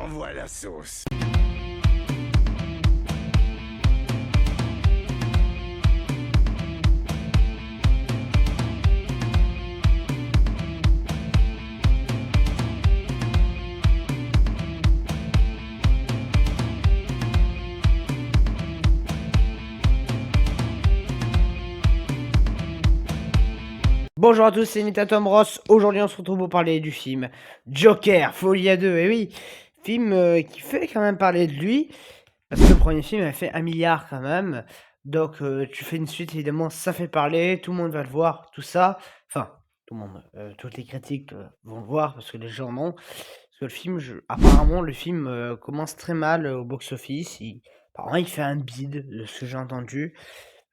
Envoie la sauce. Bonjour à tous, c'est Tom Ross. Aujourd'hui, on se retrouve pour parler du film Joker, Folie à deux. Et oui, film qui fait quand même parler de lui, parce que le premier film a fait 1 milliard quand même. Donc, tu fais une suite, évidemment, ça fait parler, tout le monde va le voir, tout ça. Enfin, tout le monde, toutes les critiques vont le voir, parce que les gens non. Parce que le film, apparemment, le film commence très mal au box-office. Apparemment, il fait un bide, de ce que j'ai entendu.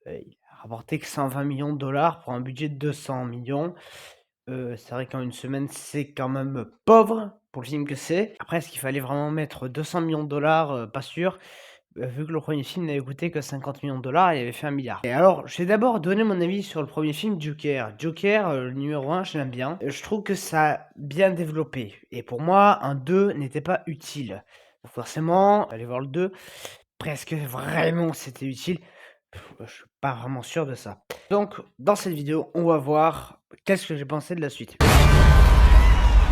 Il a rapporté que 120 millions de dollars pour un budget de 200 millions. C'est vrai qu'en une semaine, c'est quand même pauvre pour le film que c'est. Après, est-ce qu'il fallait vraiment mettre 200 millions de dollars? Pas sûr. Vu que le premier film n'avait coûté que 50 millions de dollars, il avait fait 1 milliard. Et alors, je vais d'abord donner mon avis sur le premier film, Joker. Joker, le numéro 1, je l'aime bien. Je trouve que ça a bien développé. Et pour moi, un 2 n'était pas utile. Donc forcément, aller voir le 2, presque vraiment c'était utile. Je suis pas vraiment sûr de ça. Donc, dans cette vidéo, on va voir qu'est-ce que j'ai pensé de la suite.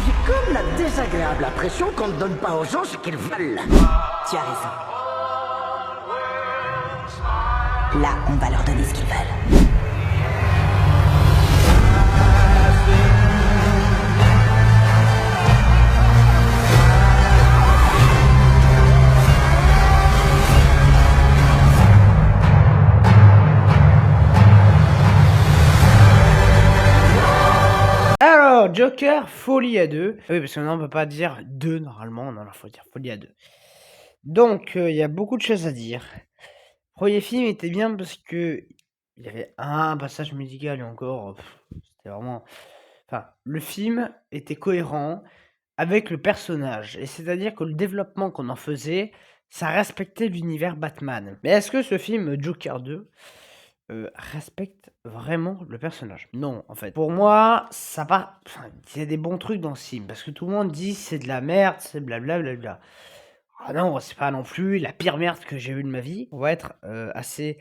J'ai comme la désagréable impression qu'on ne donne pas aux gens ce qu'ils veulent. Tu as raison. Là, on va leur donner ce qu'ils veulent. Alors, Joker, Folie à deux. Oui, parce que maintenant, on peut pas dire deux normalement, non, il faut dire Folie à deux. Donc, il y a beaucoup de choses à dire. Premier film était bien parce que il y avait un passage musical et encore, c'était vraiment... Enfin, le film était cohérent avec le personnage. Et c'est-à-dire que le développement qu'on en faisait, ça respectait l'univers Batman. Mais est-ce que ce film Joker 2 respecte vraiment le personnage? Non, en fait. Pour moi, ça part... Enfin, il y a des bons trucs dans ce film, parce que tout le monde dit c'est de la merde, c'est blablabla. Ah non, c'est pas non plus la pire merde que j'ai vue de ma vie. On va être assez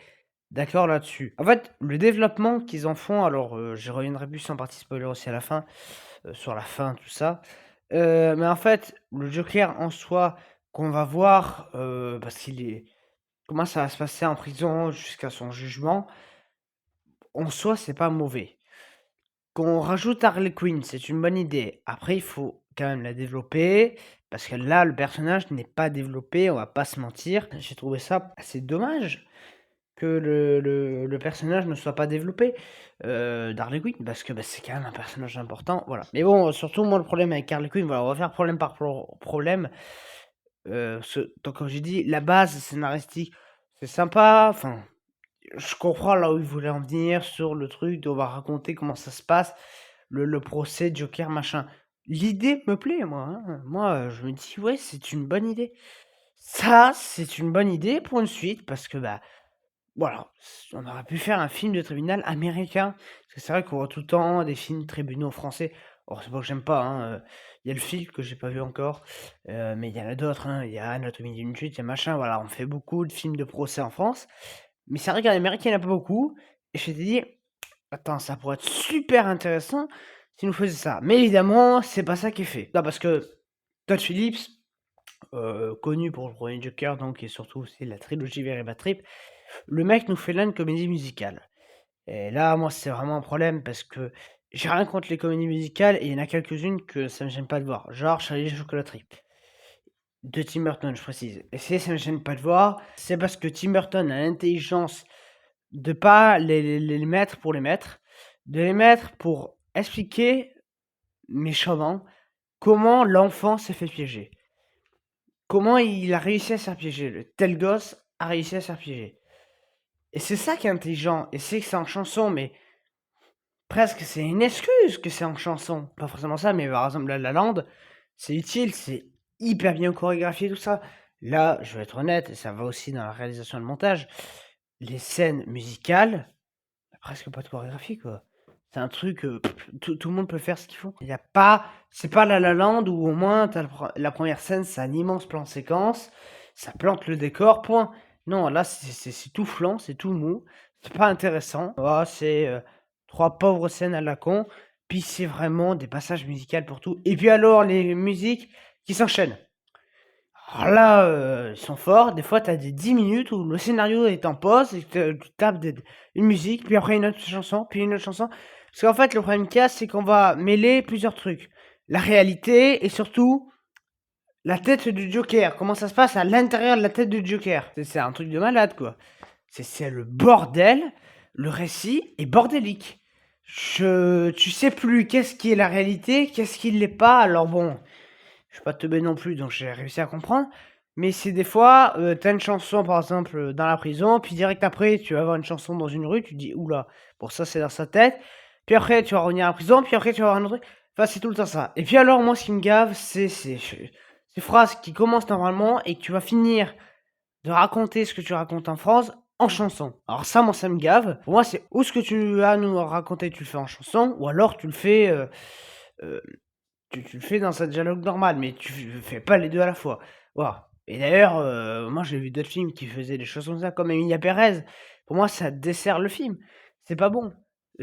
d'accord là-dessus. En fait, le développement qu'ils en font, alors je reviendrai plus en partie spoiler aussi à la fin, sur la fin, tout ça. Mais en fait, le Joker en soi, qu'on va voir, parce qu'il est... Comment ça va se passer en prison jusqu'à son jugement, en soi, c'est pas mauvais. Qu'on rajoute Harley Quinn, c'est une bonne idée. Après, il faut quand même la développer, parce que là, le personnage n'est pas développé, on va pas se mentir. J'ai trouvé ça assez dommage que le personnage ne soit pas développppé, d'Harley Quinn, parce que, bah, c'est quand même un personnage important, voilà. Mais bon, surtout moi, le problème avec Harley Quinn, voilà, on va faire problème par problème. Donc comme j'ai dit, la base scénaristique, c'est sympa, enfin, je comprends là où il voulait en venir sur le truc on va raconter comment ça se passe, le procès Joker machin. L'idée me plaît moi, hein. Moi, je me dis: «Ouais, c'est une bonne idée». Ça, c'est une bonne idée pour une suite parce que, bah, voilà, on aurait pu faire un film de tribunal américain. Parce que c'est vrai qu'on voit tout le temps des films tribunaux français. Alors c'est pas que j'aime pas, hein, il y a le film que j'ai pas vu encore, mais il y en a d'autres, hein. Il y a Anatomie d'une chute, il y a machin, voilà, on fait beaucoup de films de procès en France. Mais c'est vrai qu'en Amérique, il y en a pas beaucoup et je m'étais dit: «Attends, ça pourrait être super intéressant s'ils nous faisaient ça». Mais évidemment, c'est pas ça qui est fait. Non, parce que Todd Phillips, connu pour le premier Joker donc et surtout aussi la trilogie Very Bad Trip, le mec nous fait là une comédie musicale. Et là, moi, c'est vraiment un problème parce que j'ai rien contre les comédies musicales et il y en a quelques-unes que ça me gêne pas de voir, genre Charlie et la chocolaterie. De Tim Burton, je précise. Et si ça me gêne pas de voir, c'est parce que Tim Burton a l'intelligence de pas les mettre pour les mettre, de les mettre pour expliquer méchamment comment l'enfant s'est fait piéger. Comment il a réussi à se faire piéger. Le tel gosse a réussi à se faire piéger. Et c'est ça qui est intelligent. Et c'est que c'est en chanson, mais presque c'est une excuse que c'est en chanson. Pas forcément ça, mais par exemple La Land, c'est utile, c'est hyper bien chorégraphié, tout ça. Là, je vais être honnête, et ça va aussi dans la réalisation et le montage, les scènes musicales, presque pas de chorégraphie, quoi. C'est un truc, tout le monde peut faire ce qu'ils font. Il y a pas c'est pas La La Land où au moins tu as la première scène, c'est un immense plan séquence, ça plante le décor, point. Non, là, c'est tout flan, c'est tout mou, c'est pas intéressant. Voilà, c'est, 3 pauvres scènes à la con, puis c'est vraiment des passages musicaux pour tout et puis alors les musiques qui s'enchaînent. Alors là, ils sont forts. Des fois, tu as des 10 minutes où le scénario est en pause et que tu tapes une musique, puis après une autre chanson, puis une autre chanson. Parce qu'en fait, le problème qu'il y a, c'est qu'on va mêler plusieurs trucs. La réalité et surtout la tête du Joker. Comment ça se passe à l'intérieur de la tête du Joker. C'est un truc de malade, quoi. C'est le bordel. Le récit est bordélique. Tu sais plus qu'est-ce qui est la réalité, qu'est-ce qui l'est pas. Alors bon, je suis pas teubé non plus, donc j'ai réussi à comprendre. Mais c'est des fois, tu une chanson, par exemple, dans la prison, puis direct après, tu vas avoir une chanson dans une rue, tu te dis: «Ouh là, bon ça c'est dans sa tête». Puis après, tu vas revenir à la prison, puis après tu vas avoir un autre truc. Enfin, c'est tout le temps ça. Et puis alors, moi, ce qui me gave, c'est ces phrases qui commencent normalement et que tu vas finir de raconter ce que tu racontes en phrase en chanson. Alors ça, moi, ça me gave. Pour moi, c'est ou ce que tu as à nous raconter, tu le fais en chanson, ou alors tu le fais, heu tu le fais dans un dialogue normal, mais tu fais pas les 2 à la fois. Voilà. Et d'ailleurs, moi j'ai vu d'autres films qui faisaient des choses comme ça, comme Emilia Pérez. Pour moi, ça dessert le film. C'est pas bon.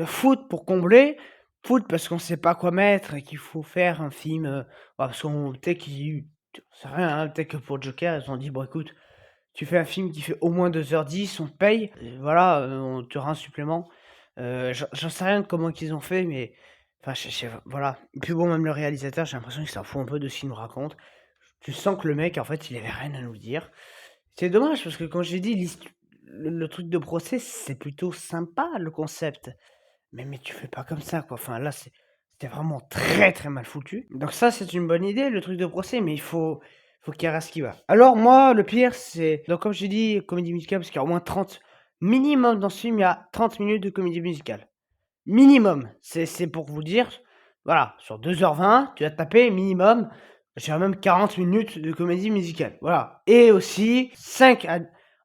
Foot pour combler, foot parce qu'on sait pas quoi mettre et qu'il faut faire un film, parce qu'on peut-être qu'ils j'en sais rien, hein, peut-être que pour Joker, ils ont dit: «Bon écoute, tu fais un film qui fait au moins 2h10, on te paye, et voilà, on te rend un supplément». J'en sais rien de comment qu'ils ont fait, mais enfin, je sais voilà. Et puis bon, même le réalisateur, j'ai l'impression qu'il s'en fout un peu de ce qu'il nous raconte. Tu sens que le mec, en fait, il avait rien à nous dire. C'est dommage parce que comme j'ai dit, le truc de procès, c'est plutôt sympa le concept. Mais tu fais pas comme ça, quoi. Enfin là, c'était vraiment très, très mal foutu. Donc ça, c'est une bonne idée, le truc de procès, mais il faut qu'il reste ce qui va. Alors moi, le pire, c'est donc comme j'ai dit, comédie musicale, parce qu'il y a au moins 30 minimum dans ce film, il y a 30 minutes de comédie musicale. Minimum. C'est pour vous dire, voilà, sur 2h20, tu vas te taper minimum, je dirais même 40 minutes de comédie musicale. Voilà. Et aussi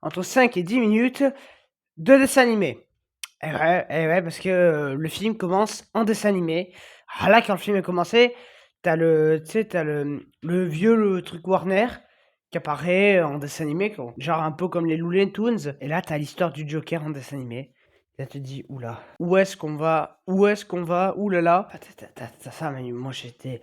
entre 5 et 10 minutes de dessin animé. Et ouais, parce que, le film commence en dessin animé. Alors là, quand le film est commencé, tu sais, tu le vieux, le truc Warner qui apparaît en dessin animé, genre un peu comme les Looney Tunes. Et là, tu as l'histoire du Joker en dessin animé. Là, tu te dis: «Ouh là, où est-ce qu'on va? Où est-ce qu'on va? Ouh là là». Ah, tu ça, mais moi, j'étais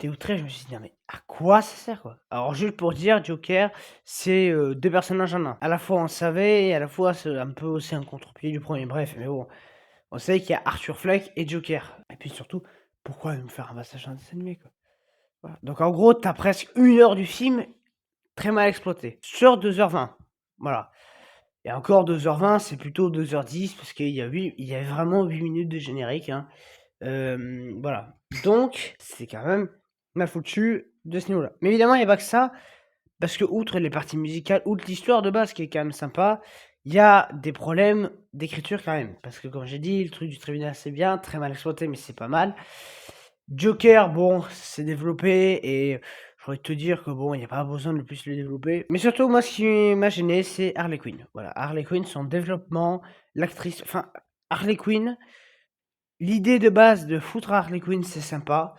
outré. Je me suis dit: «Non, mais à quoi ça sert, quoi?» Alors, juste pour dire, Joker, c'est, 2 personnages en un. À la fois, on savait et à la fois, c'est un peu aussi un contre-pied du premier. Bref, mais bon, on sait qu'il y a Arthur Fleck et Joker. Et puis surtout, pourquoi nous faire un passage en dessin animé, quoi? Voilà. Donc en gros, tu as presque 1 heure du film très mal exploité sur 2h20. Voilà. Et encore 2h20, c'est plutôt 2h10 parce il y a vraiment 8 minutes de générique, hein. Voilà. Donc c'est quand même mal foutu de ce niveau-là. Mais évidemment, il y a pas que ça, parce que outre les parties musicales, outre l'histoire de base qui est quand même sympa, il y a des problèmes d'écriture quand même. Parce que comme j'ai dit, le truc du tribunal, c'est bien, très mal exploité, mais c'est pas mal. Joker, bon, c'est développé et j'ai envie de te dire que bon, il y a pas besoin de plus le développer. Mais surtout, moi, ce qui m'a gêné, c'est Harley Quinn. Voilà, Harley Quinn, son développement, l'actrice, enfin, Harley Quinn, l'idée de base de foutre Harley Quinn, c'est sympa.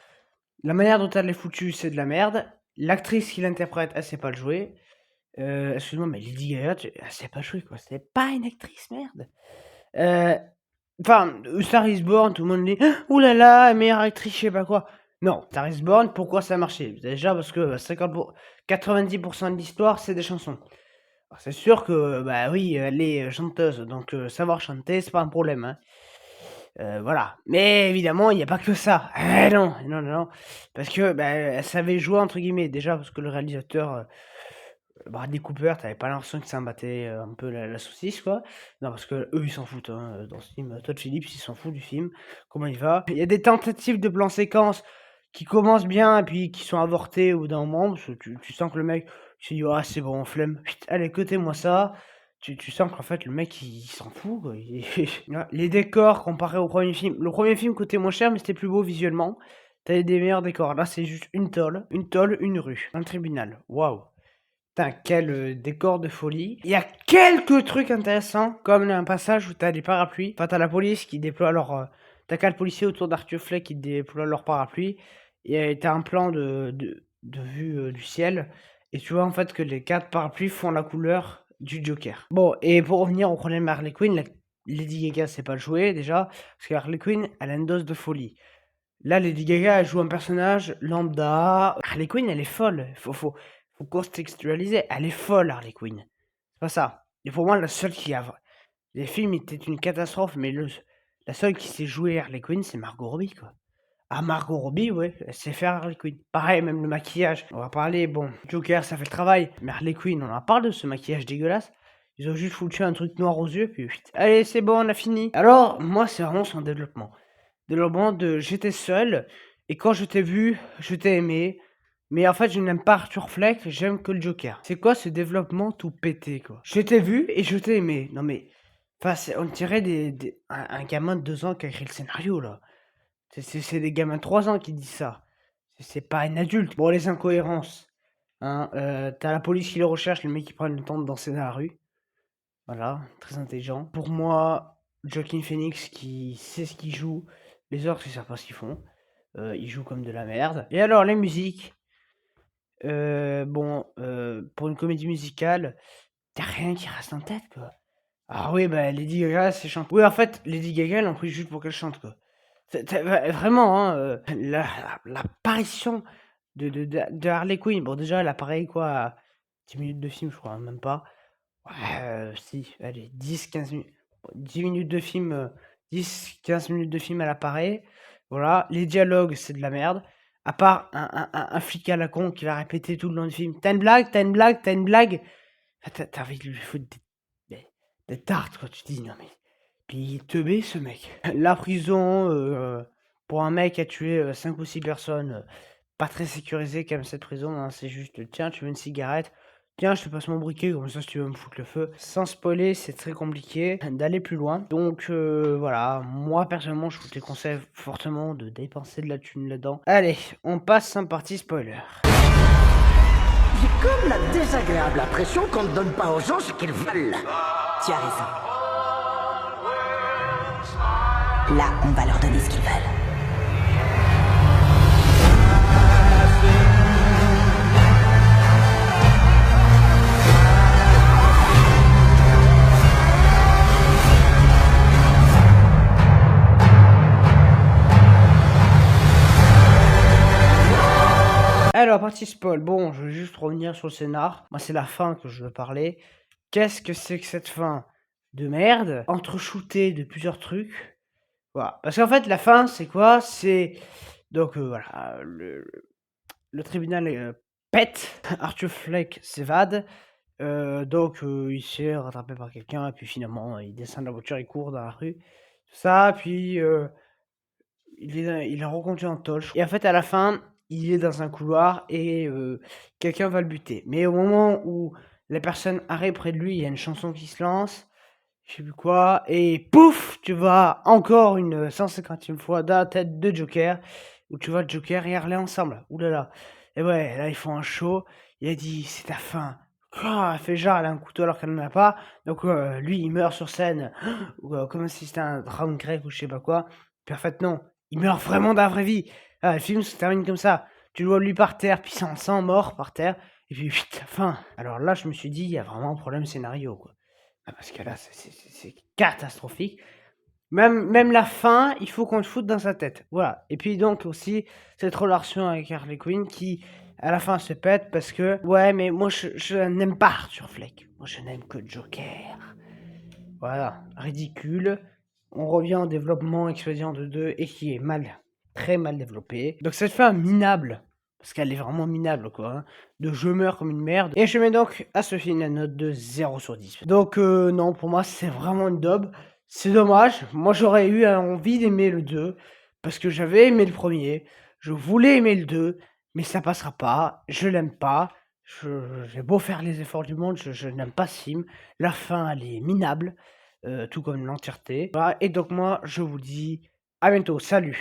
La manière dont elle est foutue, c'est de la merde. L'actrice qui l'interprète, elle sait pas le jouer. Excuse-moi, mais Lady Gaga, elle sait pas jouer, quoi. C'est pas une actrice, merde. Heu Enfin, Star is Born, tout le monde dit: «Ouh là là, meilleure actrice, je sais pas quoi». Non, Star is Born, pourquoi ça a marché? Déjà parce que 90 de l'histoire, c'est des chansons. Alors c'est sûr que, bah, oui, elle est, chanteuse, donc savoir chanter, c'est pas un problème, hein. Voilà. Mais évidemment, il y a pas que ça. Eh non, non, non, non, parce que, bah, elle savait «jouer» entre guillemets. Déjà parce que le réalisateur, Bradley Cooper, tu pas l'impression que ça en battait, un peu la saucisse, quoi. Non, parce qu'eux, ils s'en foutent, hein, dans ce film. Todd Phillips, il s'en fout du film, comment il va. Il y a des tentatives de plan séquence qui commencent bien et puis qui sont avortées au bout d'un moment, parce que tu sens que le mec, il s'est dit: «Ah, c'est bon, flemme, chut, allez, cutez-moi ça». Tu sens qu'en fait, le mec, il s'en fout, quoi. Voilà. Les décors comparés au premier film, le premier film coûtait moins cher, mais c'était plus beau visuellement. Tu des meilleurs décors. Là, c'est juste une tôle, une rue, un tribunal. Waouh! Putain, quel, décor de folie. Il y a quelques trucs intéressants, comme un passage où tu as des parapluies. Enfin, tu as la police qui déploie Tu as 4 policiers autour d'Arthur Fleck qui déploient leur parapluie et tu as un plan de vue, du ciel et tu vois, en fait, que les 4 parapluies font la couleur du Joker. Bon et pour revenir au problème Harley Quinn, la Lady Gaga sait pas le jouer déjà, parce que Harley Quinn, elle a une dose de folie. Là, Lady Gaga, elle joue un personnage lambda. Harley Quinn, elle est folle. Faut contextualiser. Elle est folle, Harley Quinn. C'est pas ça. Et pour moi, la seule qui a. Les films étaient une catastrophe, mais la seule qui sait jouer Harley Quinn, c'est Margot Robbie, quoi. Ah, Margot Robbie, ouais, elle sait faire Harley Quinn. Pareil, même le maquillage. On va parler, bon, Joker, ça fait le travail. Mais Harley Quinn, on en parle de ce maquillage dégueulasse. Ils ont juste foutu un truc noir aux yeux, puis allez, c'est bon, on a fini. Alors, moi, c'est vraiment son développement. Développement de j'étais seul, et quand je t'ai vu, je t'ai aimé. Mais en fait, je n'aime pas Arthur Fleck, j'aime que le Joker. C'est quoi ce développement tout pété, quoi? Je t'ai vu et je t'ai aimé. Non mais, enfin, on dirait un gamin de 2 ans qui a écrit le scénario, là. C'est des gamins de 3 ans qui disent ça. C'est pas un adulte. Bon, les incohérences. Hein, t'as la police qui le recherche, le mec qui prend le temps de danser dans la rue. Voilà, très intelligent. Pour moi, Joaquin Phoenix qui sait ce qu'il joue, les autres ils savent pas ce qu'ils font. Ils jouent comme de la merde. Et alors, les musiques. Bon, pour une comédie musicale, t'as rien qui reste en tête, quoi. Ah oui, bah Lady Gaga, c'est chante. Oui, en fait, Lady Gaga, elle en pris juste pour qu'elle chante, quoi. Vraiment, hein, l'apparition de Harley Quinn. Bon, déjà, elle apparaît quoi à 10 minutes de film, je crois, hein, même pas. Ouais, si, allez, 10-15 minutes. 10 minutes de film, 10-15 minutes de film, elle apparaît. Voilà, les dialogues, c'est de la merde. À part un flic à la con qui va répéter tout le long du film. T'as une blague, t'as une blague, t'as une blague. Ah, t'as envie de lui foutre des tartes, quoi. Tu te dis, non mais. Puis il est teubé, ce mec. La prison, pour un mec qui a tué 5 ou 6 personnes, pas très sécurisé comme cette prison, hein, c'est juste, tiens, tu veux une cigarette? Tiens, je te passe mon briquet, comme ça, si tu veux me foutre le feu. Sans spoiler, c'est très compliqué d'aller plus loin. Donc, voilà, moi, personnellement, je vous déconseille fortement de dépenser de la thune là-dedans. Allez, on passe en partie spoiler. J'ai comme la désagréable impression qu'on ne donne pas aux gens ce qu'ils veulent. Tu as raison. Là, on va leur donner ce qu'ils veulent. Alors, partie spoil. Bon, je vais juste revenir sur le scénar. Moi, c'est la fin que je veux parler. Qu'est-ce que c'est que cette fin de merde, entrechoutée de plusieurs trucs? Voilà. Parce qu'en fait, la fin, c'est quoi? C'est donc voilà, le tribunal pète, Arthur Fleck s'évade, donc il se fait rattraper par quelqu'un et puis finalement il descend de la voiture, il court dans la rue, tout ça, puis il est reconduit en tôle et en fait à la fin, il est dans un couloir et quelqu'un va le buter. Mais au moment où la personne arrive près de lui, il y a une chanson qui se lance, je sais plus quoi, et pouf, tu vas encore une 150e fois dans la tête de Joker, où tu vois Joker et Harley ensemble. Ouh là là. Et ouais, là ils font un show, il a dit c'est ta fin. Ah, elle fait genre, elle a un couteau alors qu'elle n'en a pas. Donc lui il meurt sur scène, comme si c'était un drame grec ou je sais pas quoi. Puis en fait non, il meurt vraiment dans la vraie vie. Ah, le film se termine comme ça. Tu le vois lui par terre, puis sans mort par terre, et puis vite, fin. Alors là je me suis dit, il y a vraiment un problème scénario, quoi. Ah, parce que là, c'est catastrophique. Même la fin, il faut qu'on le foute dans sa tête. Voilà. Et puis donc aussi, cette relation avec Harley Quinn qui, à la fin, se pète parce que, ouais, mais moi, je n'aime pas Arthur Fleck. Moi, je n'aime que Joker. Voilà. Ridicule. On revient au développement expédient de 2 et qui est très mal développé. Donc cette fin minable. Parce qu'elle est vraiment minable, quoi. Hein, de je meurs comme une merde. Et je mets donc à ce film la note de 0 sur 10. Donc, non, pour moi, c'est vraiment une daube. C'est dommage. Moi, j'aurais eu envie d'aimer le 2. Parce que j'avais aimé le premier. Je voulais aimer le 2. Mais ça passera pas. Je l'aime pas. J'ai beau faire les efforts du monde. Je n'aime pas ce film. La fin, elle est minable. Tout comme l'entièreté. Voilà. Et donc, moi, je vous dis à bientôt. Salut.